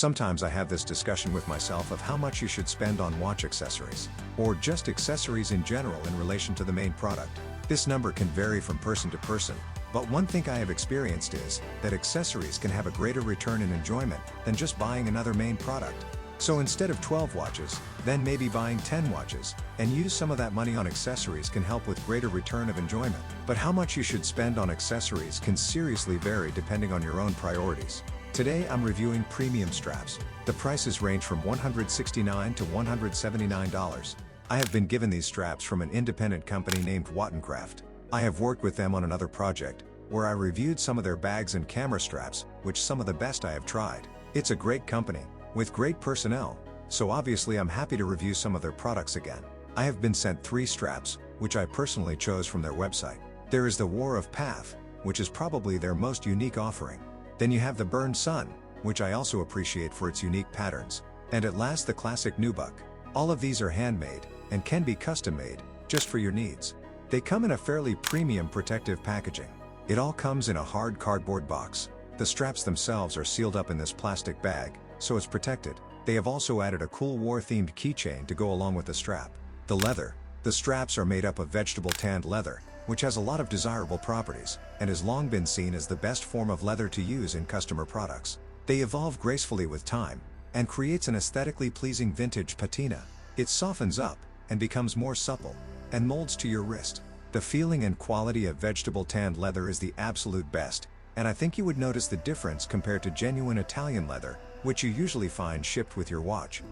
Sometimes I have this discussion with myself of how much you should spend on watch accessories, or just accessories in general in relation to the main product. This number can vary from person to person, but one thing I have experienced is that accessories can have a greater return in enjoyment than just buying another main product. So instead of 12 watches, then maybe buying 10 watches, and use some of that money on accessories can help with greater return of enjoyment. But how much you should spend on accessories can seriously vary depending on your own priorities. Today I'm reviewing premium straps. The prices range from $169 to $179. I have been given these straps from an independent company named Wattencraft. I have worked with them on another project, where I reviewed some of their bags and camera straps, which some of the best I have tried. It's a great company, with great personnel, so obviously I'm happy to review some of their products again. I have been sent 3 straps, which I personally chose from their website. There is the War of Path, which is probably their most unique offering. Then you have the Burned Sun, which I also appreciate for its unique patterns. And at last the classic Nubuck. All of these are handmade, and can be custom made, just for your needs. They come in a fairly premium protective packaging. It all comes in a hard cardboard box. The straps themselves are sealed up in this plastic bag, so it's protected. They have also added a cool war-themed keychain to go along with the strap. The leather. The straps are made up of vegetable tanned leather, which has a lot of desirable properties, and has long been seen as the best form of leather to use in customer products. They evolve gracefully with time, and creates an aesthetically pleasing vintage patina. It softens up, and becomes more supple, and molds to your wrist. The feeling and quality of vegetable tanned leather is the absolute best, and I think you would notice the difference compared to genuine Italian leather, which you usually find shipped with your watch.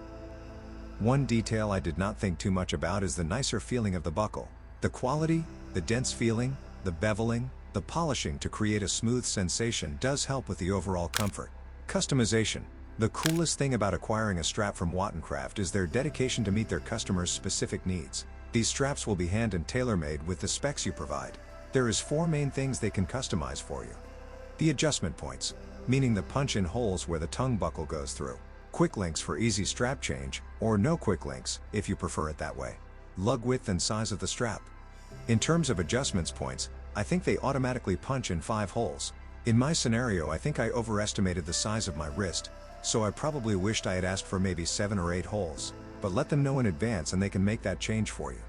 One detail I did not think too much about is the nicer feeling of the buckle. The quality, the dense feeling, the beveling, the polishing to create a smooth sensation does help with the overall comfort. Customization. The coolest thing about acquiring a strap from Wattencraft is their dedication to meet their customers' specific needs. These straps will be hand and tailor-made with the specs you provide. There is 4 main things they can customize for you. The adjustment points, meaning the punch-in holes where the tongue buckle goes through. Quick links for easy strap change, or no quick links, if you prefer it that way. Lug width and size of the strap. In terms of adjustments points, I think they automatically punch in 5 holes. In my scenario I think I overestimated the size of my wrist, so I probably wished I had asked for maybe 7 or 8 holes, but let them know in advance and they can make that change for you.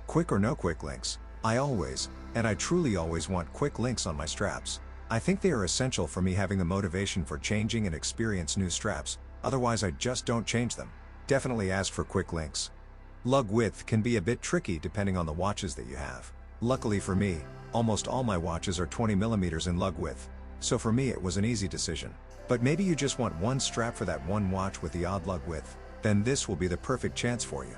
Quick or no quick links. I always, and I truly always want quick links on my straps. I think they are essential for me having the motivation for changing and experience new straps, otherwise I just don't change them. Definitely ask for quick links. Lug width can be a bit tricky depending on the watches that you have. Luckily for me, almost all my watches are 20mm in lug width, so for me it was an easy decision. But maybe you just want one strap for that one watch with the odd lug width, then this will be the perfect chance for you.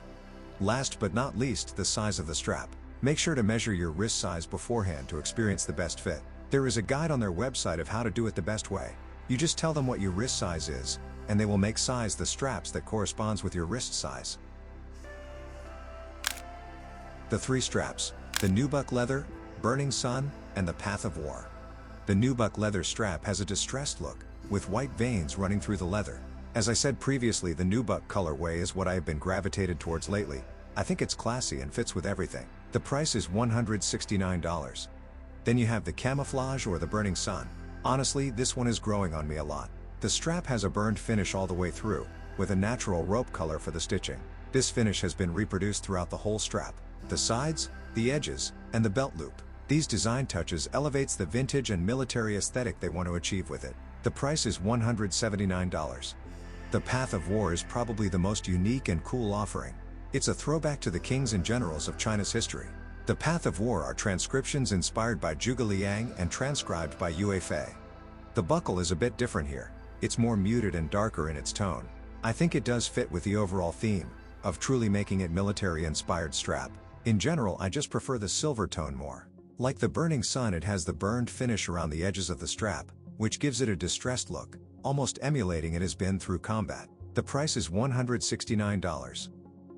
Last but not least, the size of the strap. Make sure to measure your wrist size beforehand to experience the best fit. There is a guide on their website of how to do it the best way. You just tell them what your wrist size is, and they will make size the straps that corresponds with your wrist size. The 3 straps, the Nubuck leather, Burning Sun, and the Path of War. The Nubuck leather strap has a distressed look, with white veins running through the leather. As I said previously, the Nubuck colorway is what I have been gravitated towards lately. I think it's classy and fits with everything. The price is $169. Then you have the Camouflage or the Burning Sun. Honestly, this one is growing on me a lot. The strap has a burned finish all the way through, with a natural rope color for the stitching. This finish has been reproduced throughout the whole strap. The sides, the edges, and the belt loop. These design touches elevates the vintage and military aesthetic they want to achieve with it. The price is $179. The Path of War is probably the most unique and cool offering. It's a throwback to the kings and generals of China's history. The Path of War are transcriptions inspired by Zhuge Liang and transcribed by Yue Fei. The buckle is a bit different here. It's more muted and darker in its tone. I think it does fit with the overall theme of truly making it military-inspired strap. In general, I just prefer the silver tone more. Like the Burning Sun, it has the burned finish around the edges of the strap, which gives it a distressed look, almost emulating it has been through combat. The price is $169.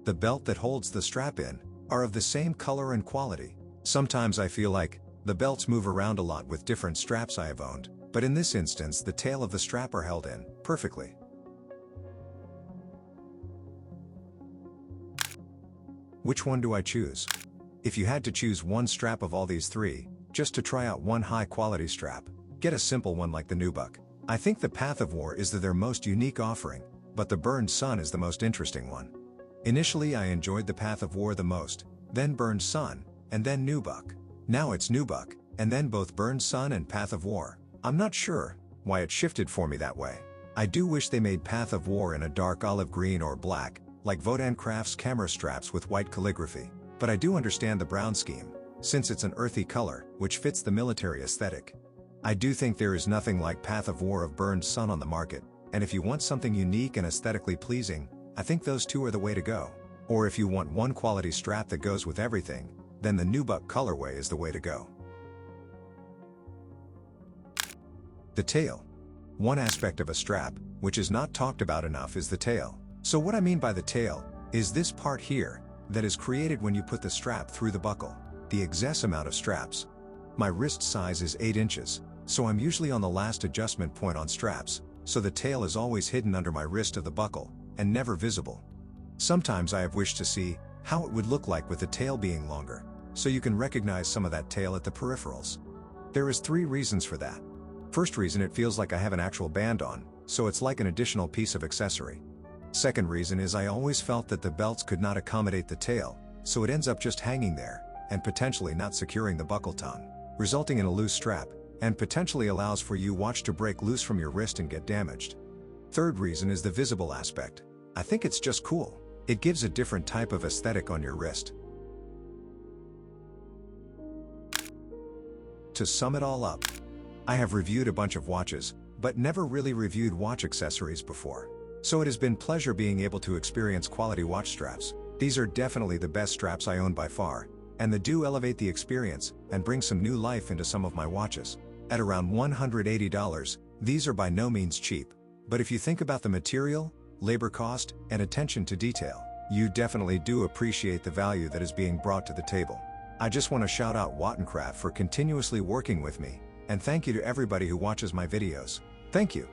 The belt that holds the strap in are of the same color and quality. Sometimes I feel like the belts move around a lot with different straps I have owned, but in this instance the tail of the strap are held in perfectly. Which one do I choose? If you had to choose one strap of all these 3, just to try out one high-quality strap, get a simple one like the Nubuck. I think the Path of War is their most unique offering, but the Burned Sun is the most interesting one. Initially I enjoyed the Path of War the most, then Burned Sun, and then Nubuck. Now it's Nubuck, and then both Burned Sun and Path of War. I'm not sure why it shifted for me that way. I do wish they made Path of War in a dark olive green or black, like Vodan Craft's camera straps with white calligraphy, but I do understand the brown scheme, since it's an earthy color, which fits the military aesthetic. I do think there is nothing like Path of War of Burned Sun on the market, and if you want something unique and aesthetically pleasing, I think those two are the way to go. Or if you want one quality strap that goes with everything, then the Nubuck colorway is the way to go. The tail. One aspect of a strap, which is not talked about enough, is the tail. So what I mean by the tail, is this part here, that is created when you put the strap through the buckle. The excess amount of straps. My wrist size is 8 inches, so I'm usually on the last adjustment point on straps, so the tail is always hidden under my wrist of the buckle, and never visible. Sometimes I have wished to see how it would look like with the tail being longer, so you can recognize some of that tail at the peripherals. There is 3 reasons for that. First reason, it feels like I have an actual band on, so it's like an additional piece of accessory. Second reason is I always felt that the belts could not accommodate the tail, so it ends up just hanging there, and potentially not securing the buckle tongue, resulting in a loose strap, and potentially allows for your watch to break loose from your wrist and get damaged. Third reason is the visible aspect. I think it's just cool. It gives a different type of aesthetic on your wrist. To sum it all up, I have reviewed a bunch of watches, but never really reviewed watch accessories before. So it has been pleasure being able to experience quality watch straps. These are definitely the best straps I own by far, and they do elevate the experience and bring some new life into some of my watches. At around $180, these are by no means cheap, but if you think about the material, labor cost, and attention to detail, you definitely do appreciate the value that is being brought to the table. I just want to shout out Wattencraft for continuously working with me, and thank you to everybody who watches my videos. Thank you.